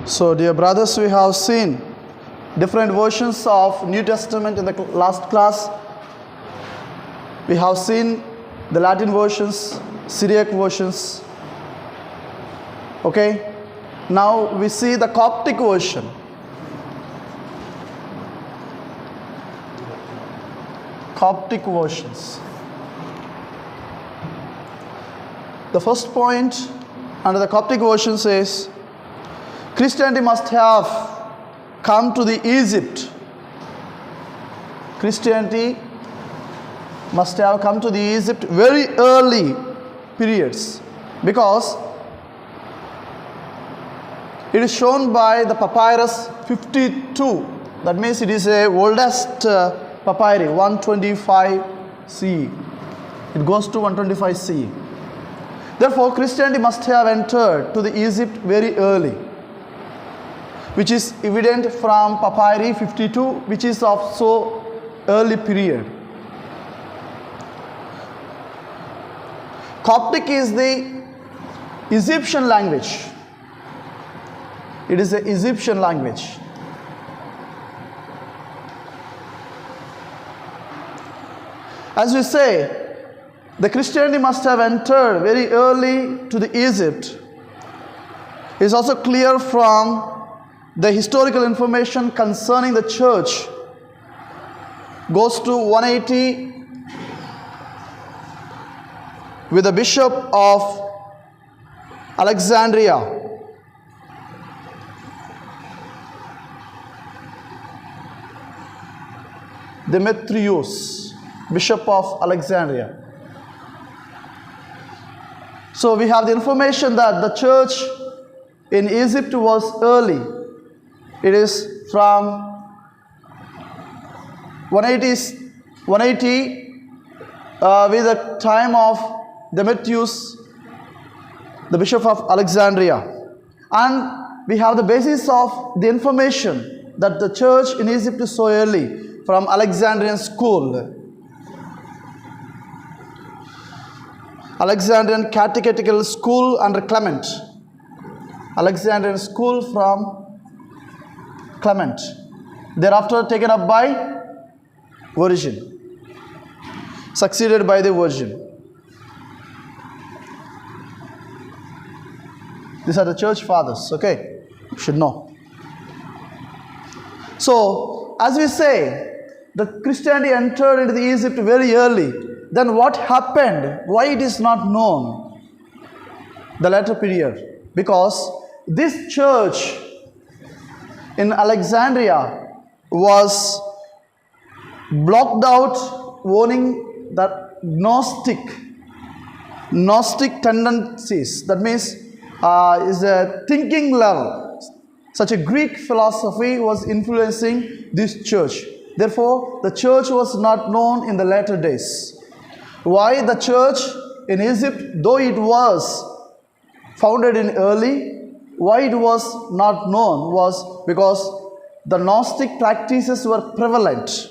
So, dear brothers, we have seen different versions of New Testament in the last class. We have seen the Latin versions, Syriac versions. Okay, now we see the Coptic version. Coptic versions. The first point under the Coptic version says Christianity must have come to the Egypt. Christianity must have come to the Egypt very early periods, because it is shown by the papyrus 52. That means it is the oldest papyri, 125 CE. It goes to 125 CE. Therefore, Christianity must have entered to the Egypt very early, which is evident from papyri 52, which is of so early period. Coptic is the Egyptian language. It is the Egyptian language. As we say, the Christianity must have entered very early to the Egypt. It is also clear from the historical information concerning the church. Goes to 180 with the bishop of Alexandria. Demetrius, bishop of Alexandria. So we have the information that the church in Egypt was early. It is from 180 with the time of Demetrius, the bishop of Alexandria. And we have the basis of the information that the church in Egypt is so early from Alexandrian school. Alexandrian Catechetical School under Clement. Alexandrian school from Clement. Thereafter taken up by Origen. Succeeded by the Virgin. These are the church fathers, okay? You should know. So, as we say, the Christianity entered into the Egypt very early. Then what happened? Why it is not known? The later period. Because this church in Alexandria was blocked out, warning that Gnostic tendencies. That means is a thinking level. Such a Greek philosophy was influencing this church. Therefore, the church was not known in the later days. Why the church in Egypt, though it was founded in early, why it was not known was because the Gnostic practices were prevalent.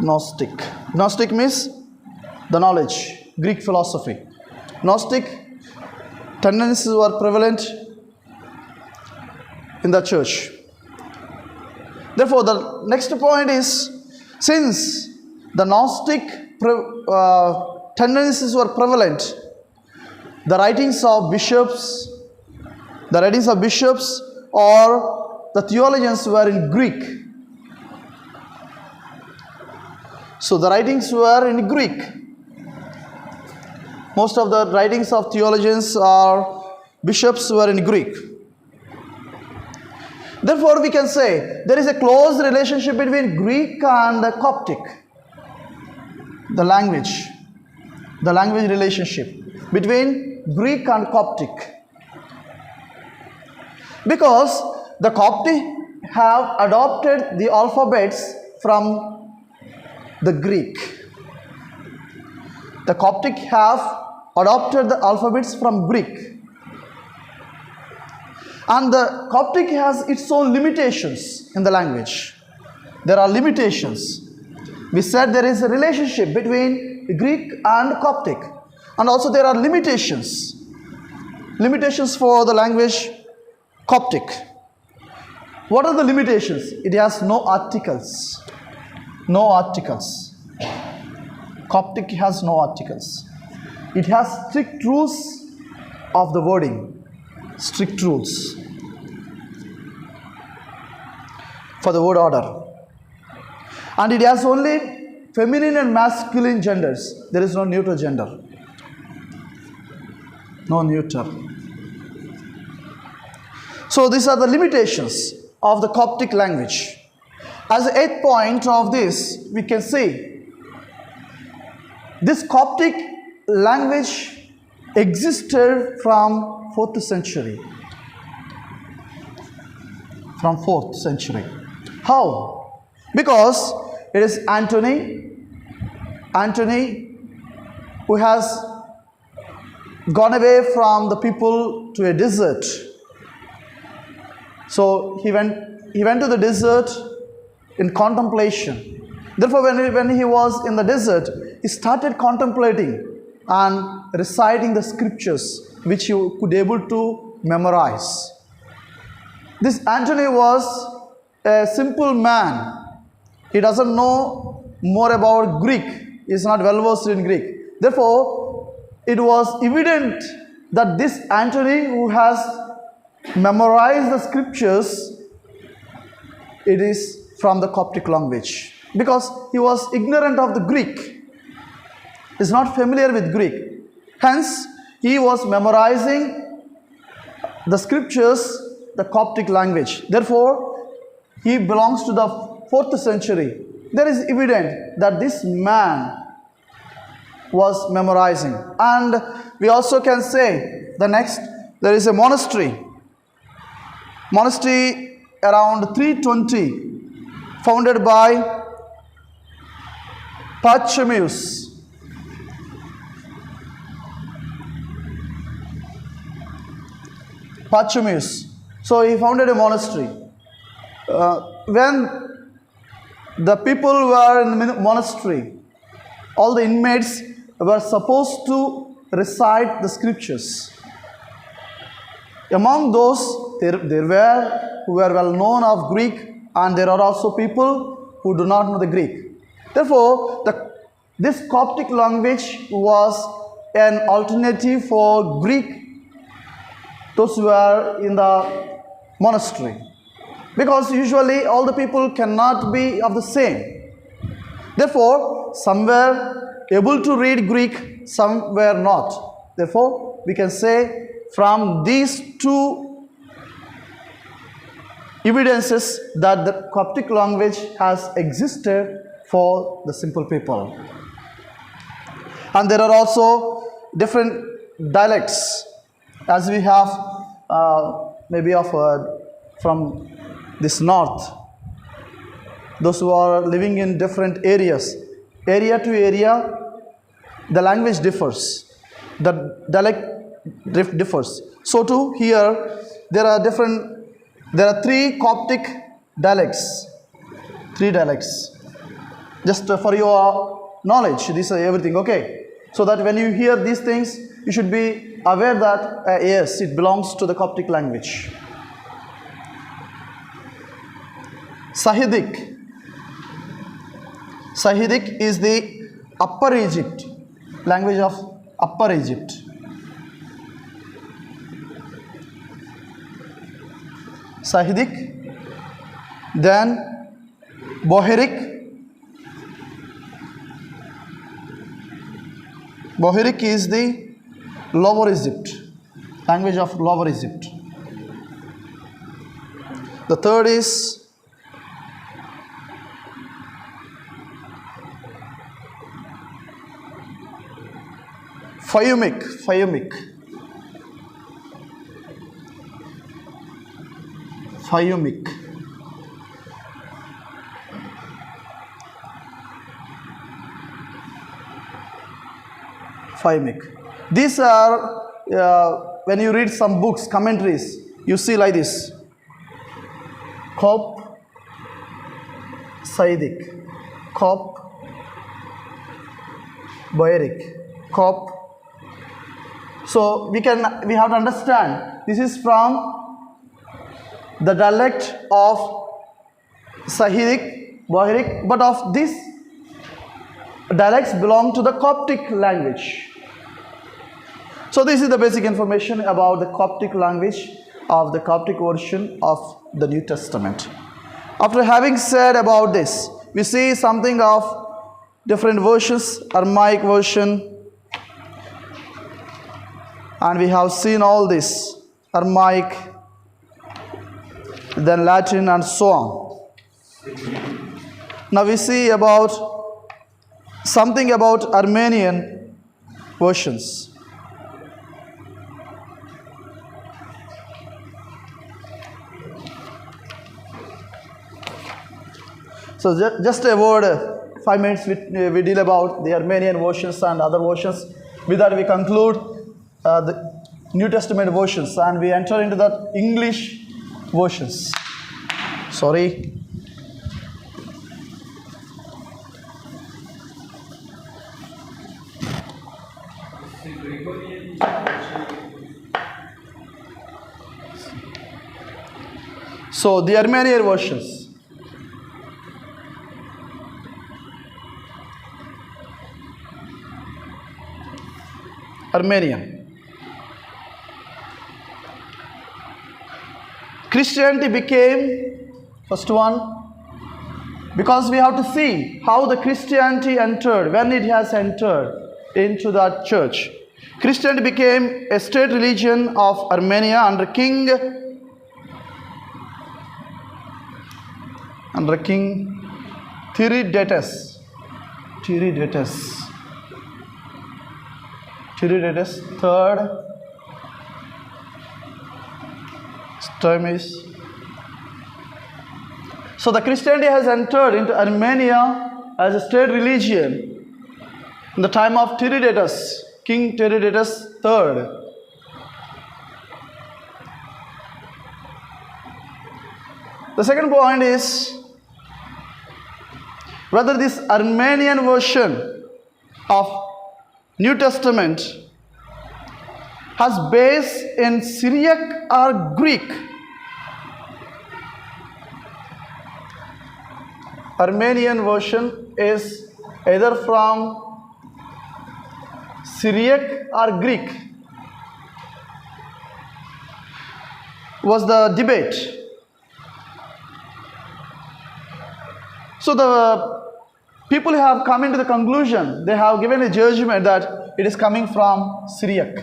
Gnostic means the knowledge, Greek philosophy. Gnostic tendencies were prevalent in the church. Therefore, the next point is, since the Gnostic tendencies were prevalent, the writings of bishops or the theologians were in Greek. So the writings were in Greek. Most of the writings of theologians or bishops were in Greek. Therefore, we can say there is a close relationship between Greek and the Coptic. The language relationship between Greek and Coptic. Because the Coptic have adopted the alphabets from the Greek. The Coptic have adopted the alphabets from Greek. And the Coptic has its own limitations in the language. There are limitations. We said there is a relationship between Greek and Coptic. And also there are limitations. Limitations for the language Coptic. What are the limitations? It has no articles. No articles. Coptic has no articles. It has strict rules of the wording. Strict rules for the word order. And it has only feminine and masculine genders. There is no neuter gender. No neuter. So these are the limitations of the Coptic language. As the eighth point of this, we can say this Coptic language existed from 4th century. From 4th century. How? Because it is Antony who has gone away from the people to a desert. So he went to the desert in contemplation. Therefore, when he was in the desert, he started contemplating and reciting the scriptures which he could able to memorize. This Antony was a simple man. He doesn't know more about Greek. He is not well versed in Greek. Therefore, it was evident that this Antony who has memorized the scriptures, it is from the Coptic language. Because he was ignorant of the Greek. He is not familiar with Greek. Hence, he was memorizing the scriptures, the Coptic language. Therefore, he belongs to the 4th century. There is evident that this man was memorizing. And we also can say the next, there is a monastery. Monastery around 320, founded by Pachomius. So he founded a monastery. When the people were in the monastery, all the inmates were supposed to recite the scriptures. Among those, there were who were well known of Greek, and there are also people who do not know the Greek. Therefore, this Coptic language was an alternative for Greek, those who were in the monastery. Because usually all the people cannot be of the same. Therefore, some were able to read Greek, some were not. Therefore, we can say from these two evidences that the Coptic language has existed for the simple people. And there are also different dialects, as we have maybe from this north. Those who are living in different areas, area to area, the language differs, the dialect differs. So too here there are 3 Coptic dialects. 3 dialects. Just for your knowledge, these are everything, okay? So that when you hear these things, you should be aware that yes, it belongs to the Coptic language. Sahidic. Sahidic is the Upper Egypt, language of Upper Egypt. Sahidic, then Boheric. Boheric is the Lower Egypt, language of Lower Egypt. The third is Fayumic. These are, when you read some books, commentaries, you see like this. Cop, Saidic, Cop, Boeric, Cop, So we have to understand this is from the dialect of Sahidic, Bohiric, but of these dialects belong to the Coptic language. So this is the basic information about the Coptic language of the Coptic version of the New Testament. After having said about this, we see something of different versions, Aramaic version, and we have seen all this, Aramaic, then Latin and so on. Now we see about something about Armenian versions. So just a word, 5 minutes we deal about the Armenian versions and other versions. With that we conclude the New Testament versions and we enter into the English versions. Sorry. So the Armenian versions. Armenian. Christianity became first one because we have to see how the Christianity entered, when it has entered into that church. Christianity became a state religion of Armenia under King Tiridates third term is. So the Christianity has entered into Armenia as a state religion in the time of Tiridates, King Tiridates III. The second point is whether this Armenian version of New Testament has base in Syriac or Greek. Armenian version is either from Syriac or Greek. Was the debate. So the people have come into the conclusion, they have given a judgment that it is coming from Syriac.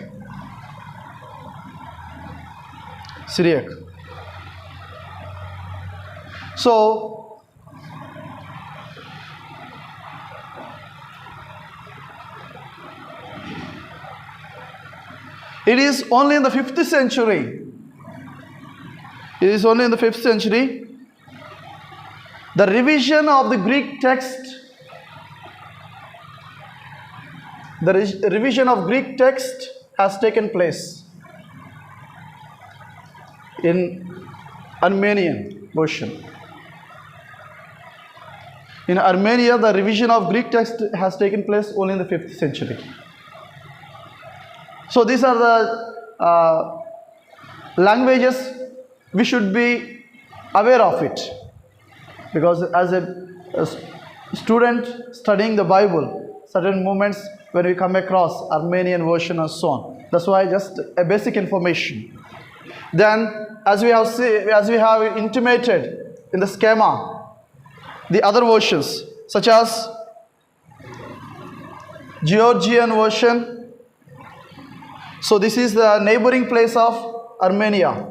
So it is only in the 5th century. The revision of the Greek text, revision of Greek text has taken place in Armenian version. In Armenia, the revision of Greek text has taken place only in the 5th century. So these are the languages we should be aware of it, because as a student studying the Bible, certain moments when we come across Armenian version and so on. That's why just a basic information. Then as we have intimated in the schema, the other versions such as Georgian version. So this is the neighboring place of Armenia.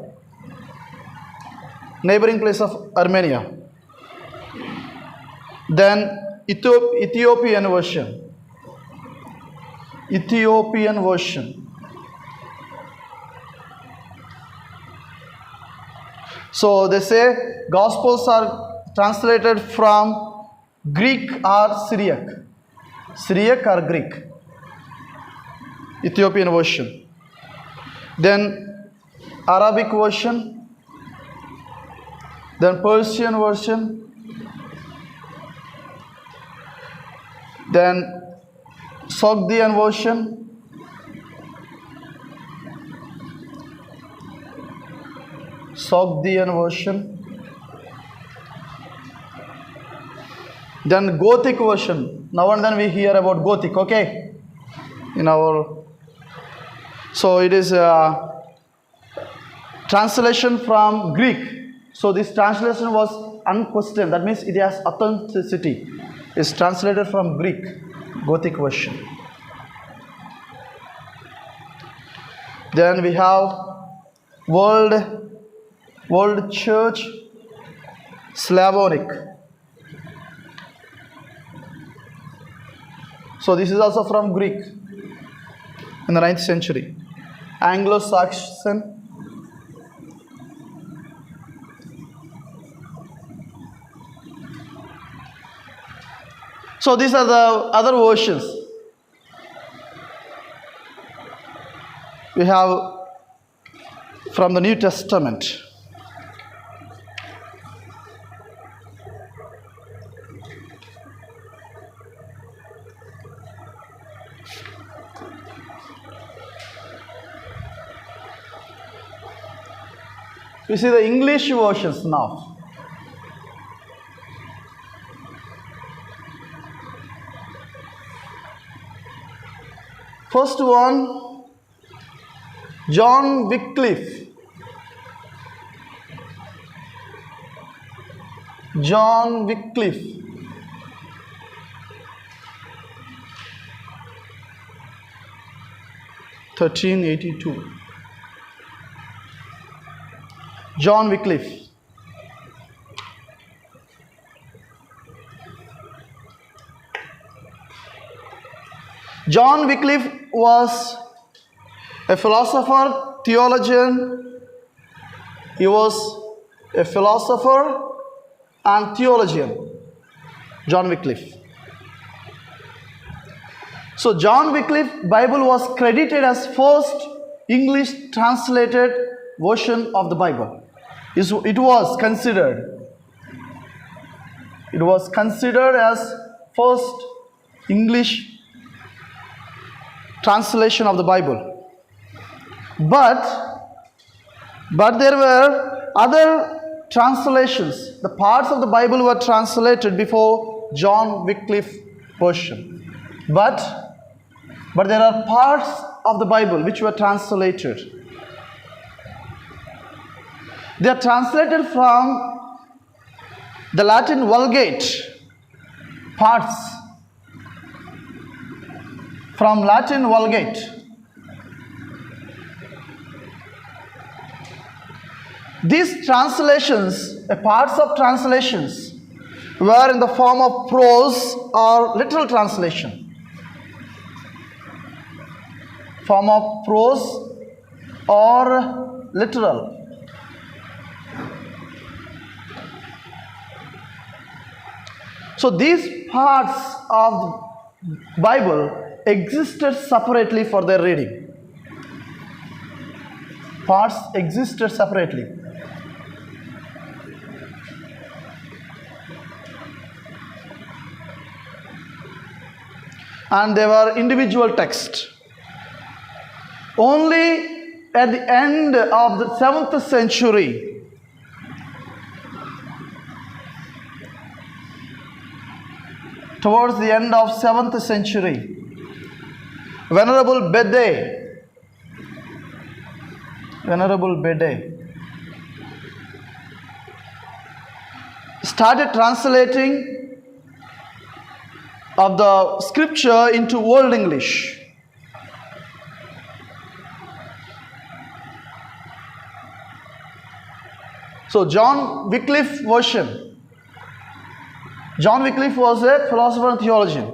Then Ethiopian version. So they say Gospels are translated from Greek or Syriac. Syriac or Greek. Ethiopian version. Then Arabic version. Then Persian version. Then Sogdian version. Sogdian version. Then Gothic version. Now and then we hear about Gothic, okay? So it is a translation from Greek. So this translation was unquestioned. That means it has authenticity. It's translated from Greek, Gothic version. Then we have World Church Slavonic. So this is also from Greek in the 9th century. Anglo-Saxon. So these are the other versions. We have from the New Testament. You see the English versions now. First one, John Wycliffe. John Wycliffe. (1382). John Wycliffe. John Wycliffe was a philosopher, theologian. He was a philosopher and theologian. John Wycliffe. So John Wycliffe Bible was credited as first English translated version of the Bible. It was considered as first English translation of the Bible. But there were other translations. The parts of the Bible were translated before John Wycliffe version. But there are parts of the Bible which were translated. They are translated from the Latin Vulgate parts. From Latin Vulgate. These translations, parts of translations, were in the form of prose or literal translation. Form of prose or literal. So these parts of the Bible existed separately for their reading. Parts existed separately. And they were individual texts. Only at the end of the 7th century, towards the end of 7th century, Venerable Bede started translating of the scripture into Old English. So John Wycliffe version. John Wycliffe was a philosopher and theologian,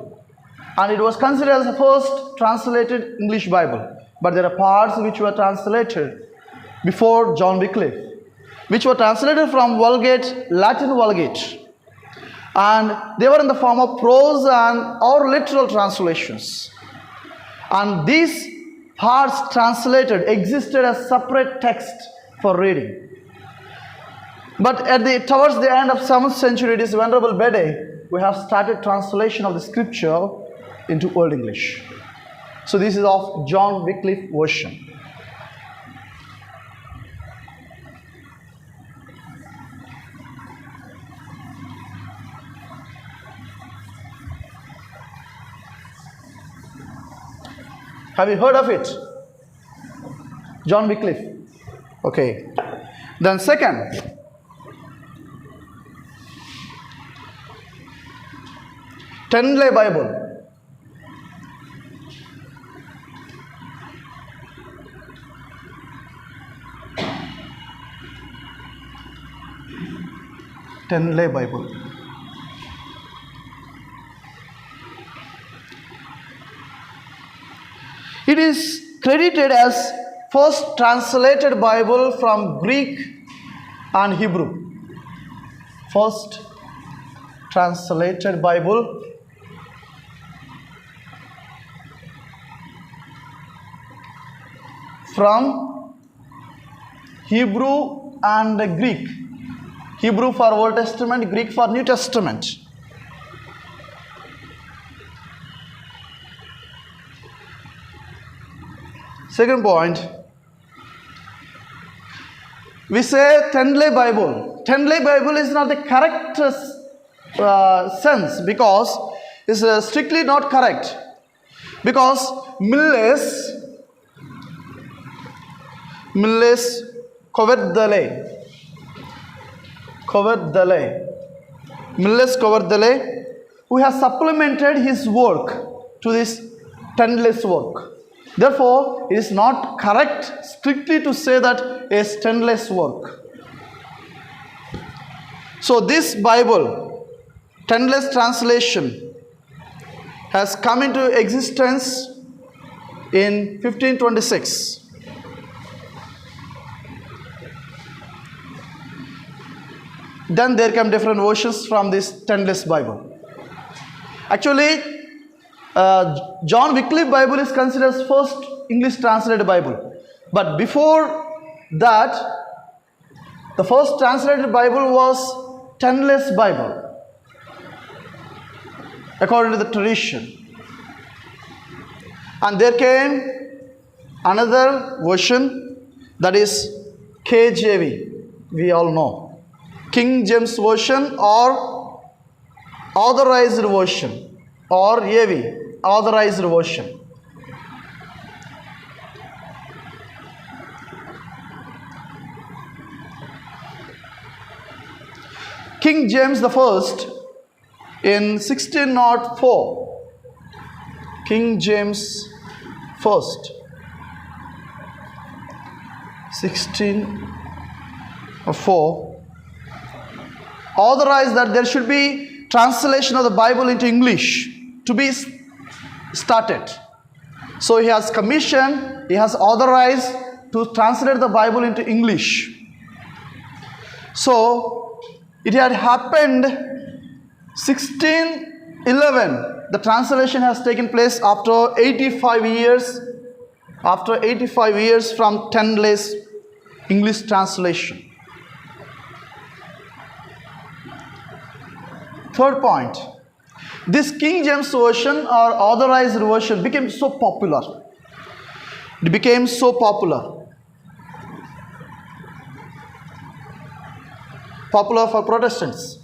and it was considered as the first translated English Bible. But there are parts which were translated before John Wycliffe, which were translated from Vulgate, Latin Vulgate, and they were in the form of prose and or literal translations. And these parts translated existed as separate text for reading. But towards the end of 7th century, it is Venerable Bede, we have started translation of the scripture into Old English. So this is of John Wycliffe version. Have you heard of it? John Wycliffe. Okay. Then second, Tenley Bible. Tenley Bible. It is credited as first translated Bible from Greek and Hebrew. First translated Bible from Hebrew and Greek. Hebrew for Old Testament, Greek for New Testament. Second point, we say Tenley Bible. Tenley Bible is not the correct sense because it's strictly not correct. Because Milles Coverdale, who has supplemented his work to this Tenley's work. Therefore, it is not correct strictly to say that it's Tenley's work. So this Bible, Tenley's translation, has come into existence in 1526. Then there come different versions from this Tenley's Bible. Actually, John Wycliffe Bible is considered as first English translated Bible. But before that, the first translated Bible was Tenley's Bible, according to the tradition. And there came another version, that is KJV, we all know. King James Version or Authorized Version, or AV, Authorized Version. King James the First in 1604, King James First, 1604, authorized that there should be translation of the Bible into English to be started. So he has commissioned, he has authorized to translate the Bible into English. So it had happened 1611. The translation has taken place after 85 years. After 85 years from Tenley's English translation. Third point, this King James Version or Authorized Version became so popular. It became so popular. Popular for Protestants.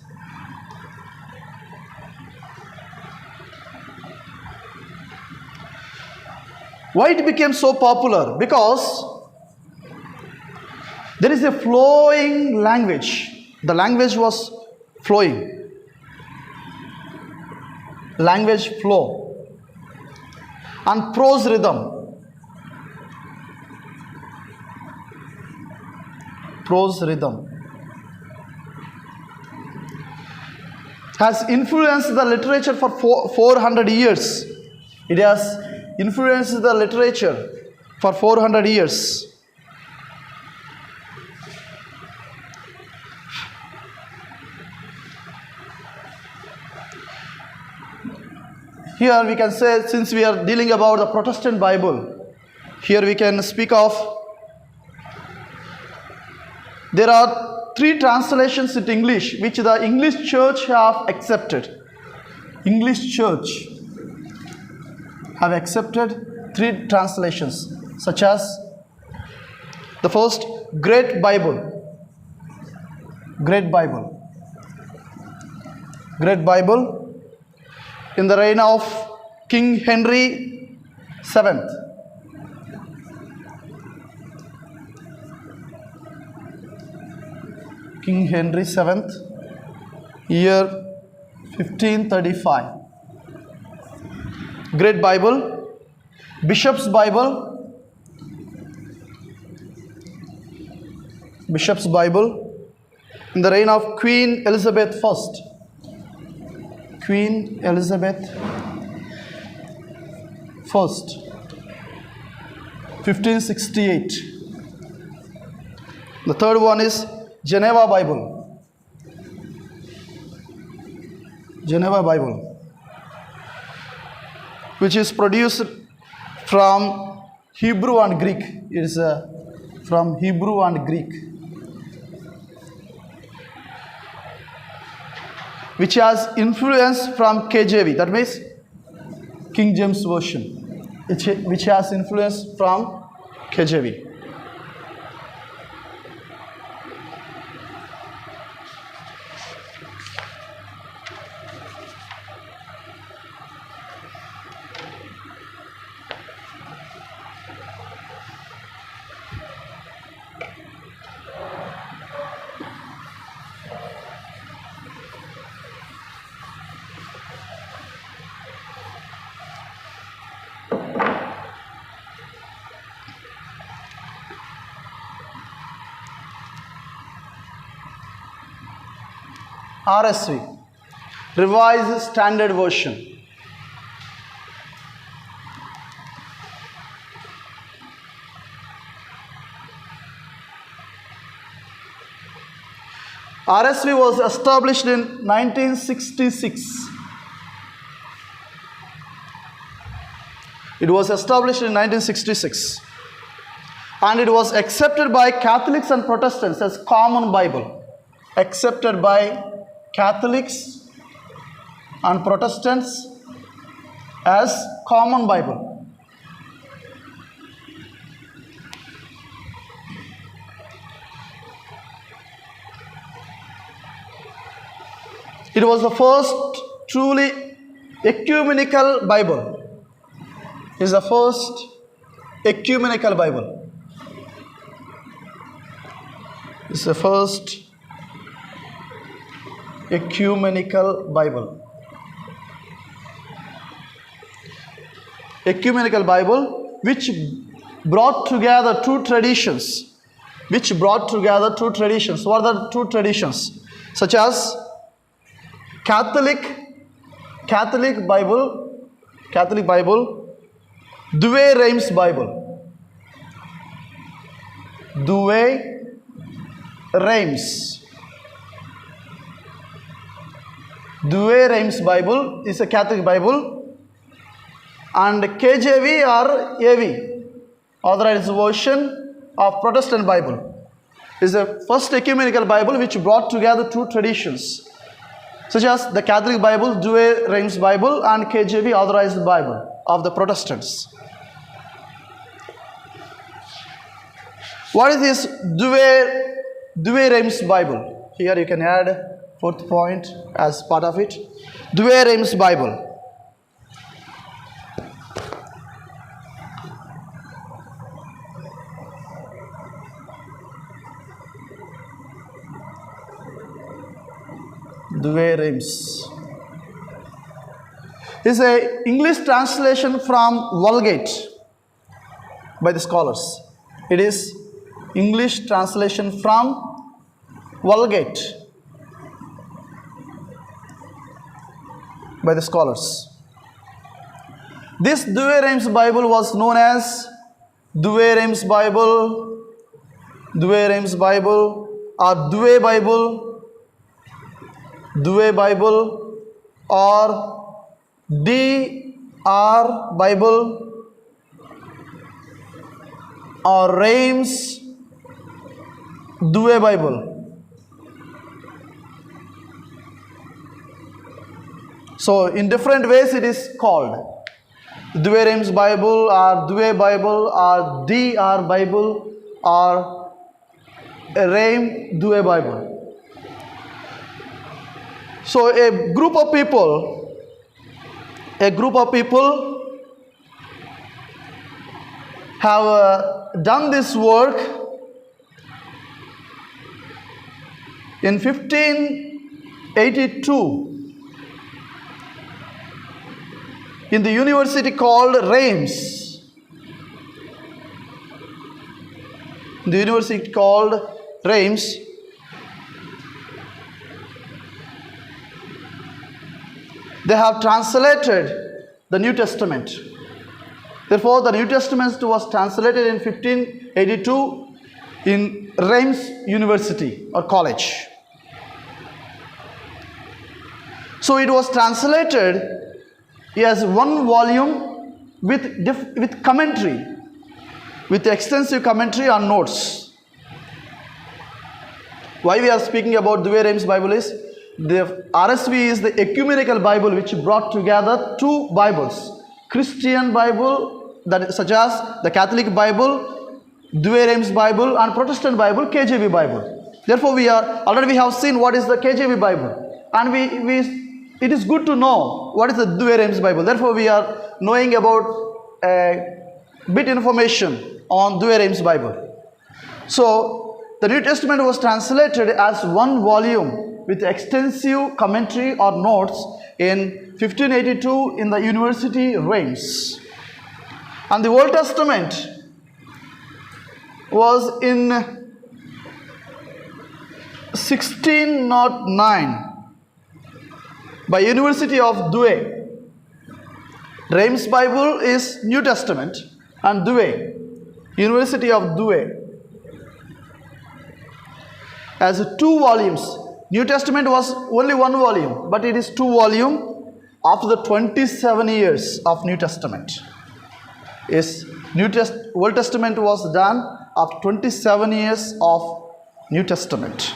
Why it became so popular? Because there is a flowing language. The language was flowing. Language flow and prose rhythm. Prose rhythm has influenced the literature for 400 years. It has influenced the literature for 400 years. Here we can say, since we are dealing about the Protestant Bible, here we can speak of, there are 3 translations in English which the English Church have accepted. English Church have accepted 3 translations, such as the first, Great Bible. Great Bible. Great Bible in the reign of King Henry VII. King Henry VII, year 1535. Great Bible, Bishop's Bible, Bishop's Bible, in the reign of Queen Elizabeth I. Queen Elizabeth I, 1568. The third one is Geneva Bible. Geneva Bible, which is produced from Hebrew and Greek. It is from Hebrew and Greek, which has influence from KJV, that means King James Version, which has influence from KJV. RSV, Revised Standard Version. RSV was established in 1966. It was established in 1966, and it was accepted by Catholics and Protestants as common Bible. Accepted by Catholics and Protestants as common Bible. It was the first truly ecumenical Bible. It is the first ecumenical Bible. It's the first ecumenical Bible. Ecumenical Bible, which brought together two traditions. What are the two traditions? Such as Catholic Bible, Douay-Rheims Bible. Douay-Rheims Bible is a Catholic Bible, and KJV or AV, Authorized Version of Protestant Bible, is the first ecumenical Bible which brought together two traditions, such as the Catholic Bible, Douay-Rheims Bible, and KJV, Authorized Bible of the Protestants. What is this Douay-Rheims Bible? Here you can add fourth point as part of it. Douay-Rheims Bible. Douay-Rheims is a English translation from Vulgate by the scholars. It is English translation from Vulgate by the scholars. This Douay-Rheims Bible was known as Douay-Rheims Bible, or Douay Bible, or DR Bible, or Rheims Douay Bible. So in different ways it is called. Douay-Rheims Bible, or Douay Bible, or DR Bible, or Rheims Douay Bible. So a group of people have done this work In 1582, in the university called Reims, they have translated the New Testament. Therefore, the New Testament was translated in 1582 in Reims University or college. So it was translated as one volume with commentary, with extensive commentary and notes. Why we are speaking about Douay Rheims Bible is the RSV is the ecumenical Bible which brought together two Bibles, Christian Bible, that is, such as the Catholic Bible, Douay Rheims Bible, and Protestant Bible, KJV Bible. Therefore, we have seen what is the KJV Bible, and it is good to know what is the Douay Rheims Bible. Therefore, we are knowing about a bit information on Douay Rheims Bible. So, the New Testament was translated as one volume with extensive commentary or notes in 1582 in the University Reims. And the Old Testament was in 1609 by University of Douay. Reims Bible is New Testament, and Douay, University of Douay, as two volumes. New Testament was only one volume, but it is two volume after the 27 years of New Testament. Old Testament was done after 27 years of New Testament.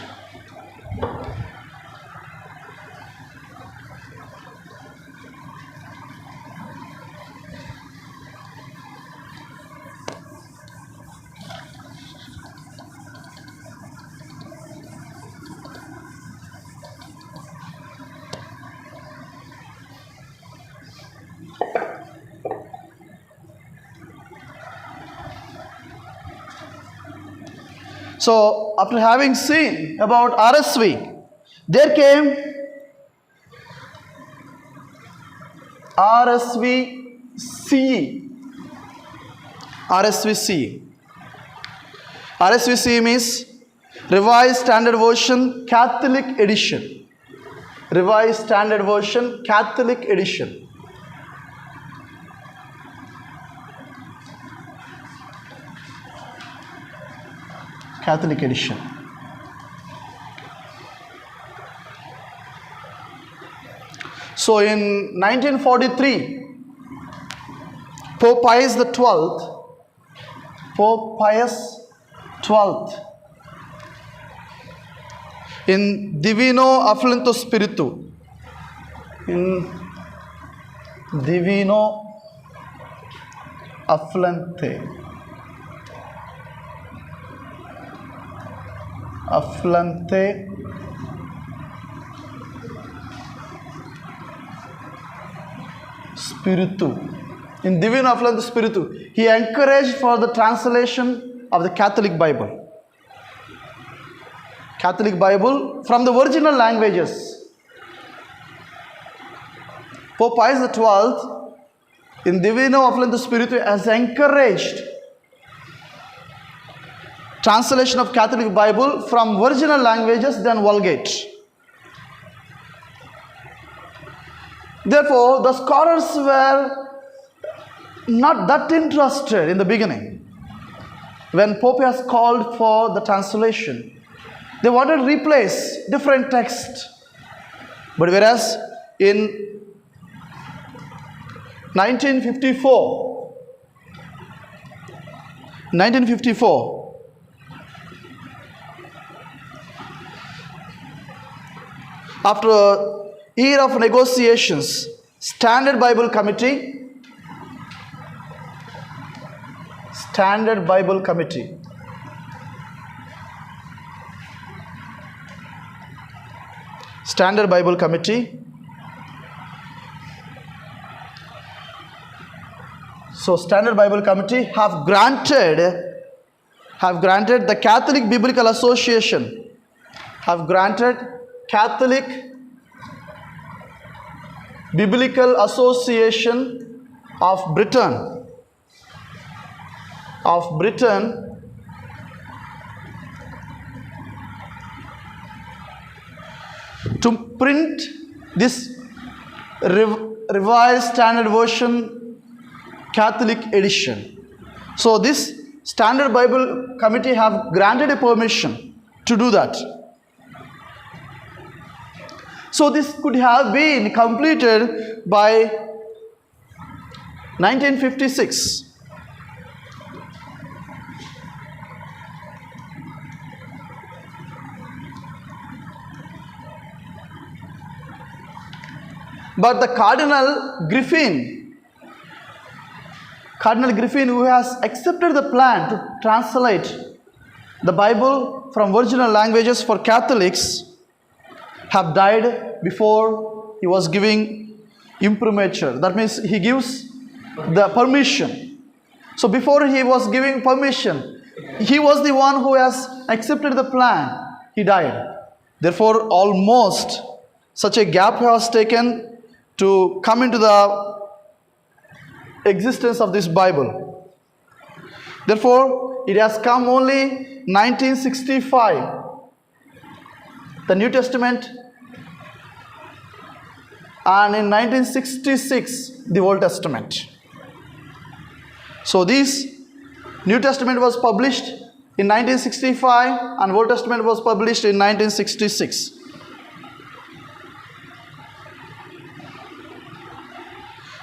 So, after having seen about RSV, there came RSVCE. RSVCE means Revised Standard Version Catholic Edition. Revised Standard Version Catholic Edition. Catholic Edition. So in 1943, Pope Pius XII, in Divino Afflento Spiritu, Afflante Spiritu. In Divino Afflante Spiritu, he encouraged for the translation of the Catholic Bible. Catholic Bible from the original languages. Pope Pius XII in Divino Afflante Spiritu has encouraged translation of Catholic Bible from original languages than Vulgate. Therefore, the scholars were not that interested in the beginning. When Pope has called for the translation, they wanted to replace different texts. But whereas in 1954, after a year of negotiations, Standard Bible Committee So Standard Bible Committee have granted the Catholic Biblical Association have granted Catholic Biblical Association of Britain to print this revised standard version Catholic edition. So this Standard Bible Committee have granted a permission to do that. So this could have been completed by 1956. But the Cardinal Griffin, who has accepted the plan to translate the Bible from original languages for Catholics, have died before he was giving imprimatur. That means he gives the permission. So before he was giving permission, he was the one who has accepted the plan. He died. Therefore, almost such a gap was taken to come into the existence of this Bible. Therefore, it has come only 1965, the New Testament, and in 1966, the Old Testament. So this New Testament was published in 1965 and Old Testament was published in 1966.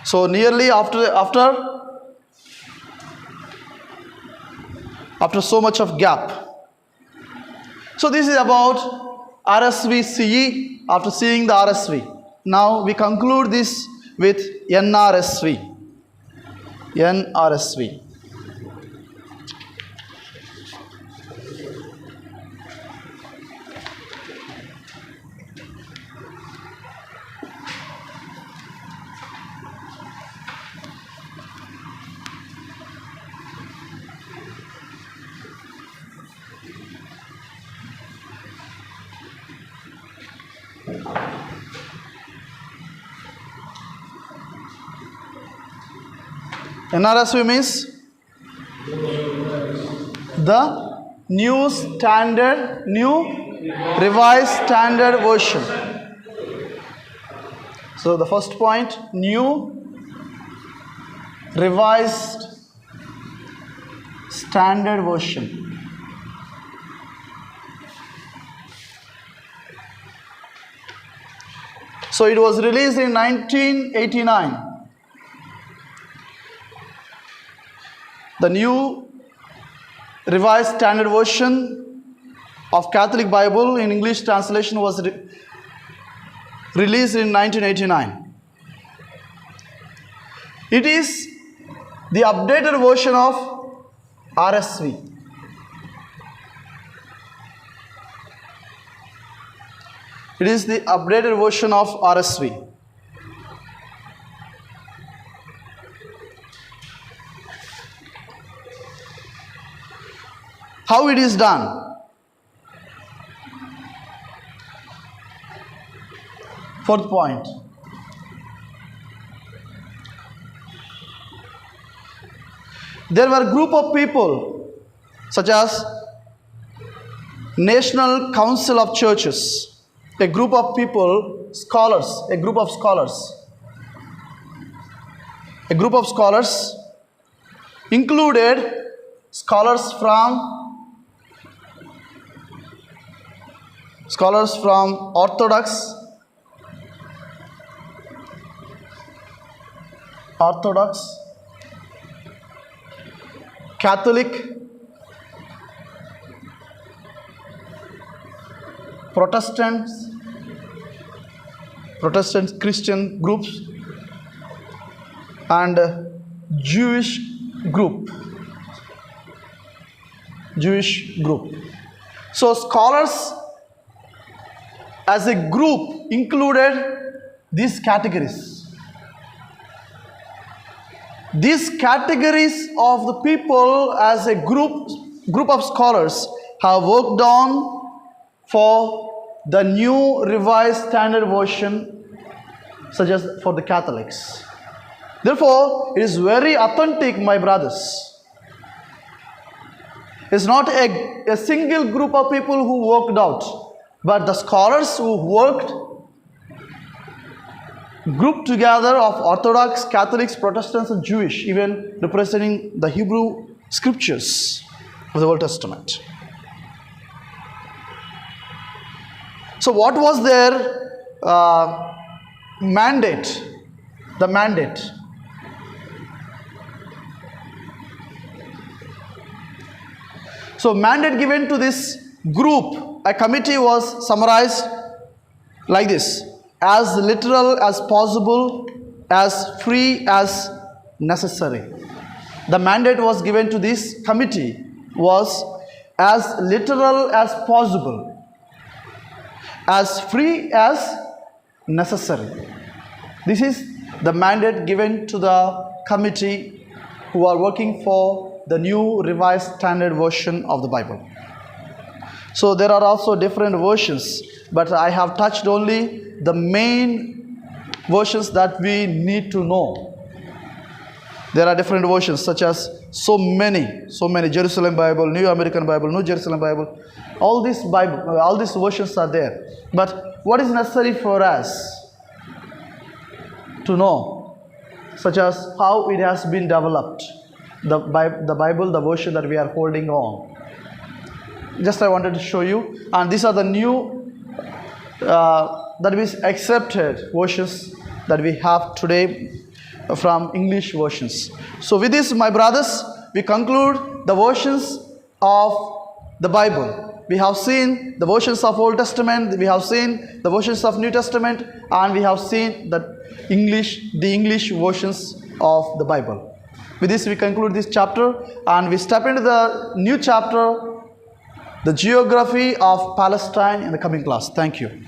So nearly after so much of gap. So this is about RSV CE. After seeing the RSV, now we conclude this with NRSV. NRSV. NRSV means the New Revised Standard Version. So the first point, New Revised Standard Version. So it was released in 1989. The New Revised Standard Version of Catholic Bible in English translation was released in 1989. It is the updated version of RSV. It is the updated version of RSV. How it is done? Fourth point. There were a group of people such as National Council of Churches, a group of people, scholars included scholars from Orthodox, Catholic, Protestant Christian groups, and Jewish group. So scholars as a group included these categories. These categories of the people as a group of scholars have worked on for the New Revised Standard Version, such as for the Catholics. Therefore, it is very authentic, my brothers. It's not a single group of people who worked out, but the scholars who worked, grouped together of Orthodox, Catholics, Protestants, and Jewish, even representing the Hebrew scriptures of the Old Testament. So, what was their mandate? The mandate. So, mandate given to this group, a committee, was summarized like this: as literal as possible, as free as necessary. The mandate was given to this committee was as literal as possible, as free as necessary. This is the mandate given to the committee who are working for the New Revised Standard Version of the Bible. So there are also different versions, but I have touched only the main versions that we need to know. There are different versions, such as so many Jerusalem Bible, New American Bible, New Jerusalem Bible. All these versions are there. But what is necessary for us to know, such as how it has been developed, the Bible, the version that we are holding on. Just I wanted to show you, and these are the new that is accepted versions that we have today from English versions. So with this, my brothers, we conclude the versions of the Bible. We have seen the versions of Old Testament, we have seen the versions of New Testament, and we have seen the English versions of the Bible. With this, we conclude this chapter, and we step into the new chapter, the geography of Palestine, in the coming class. Thank you.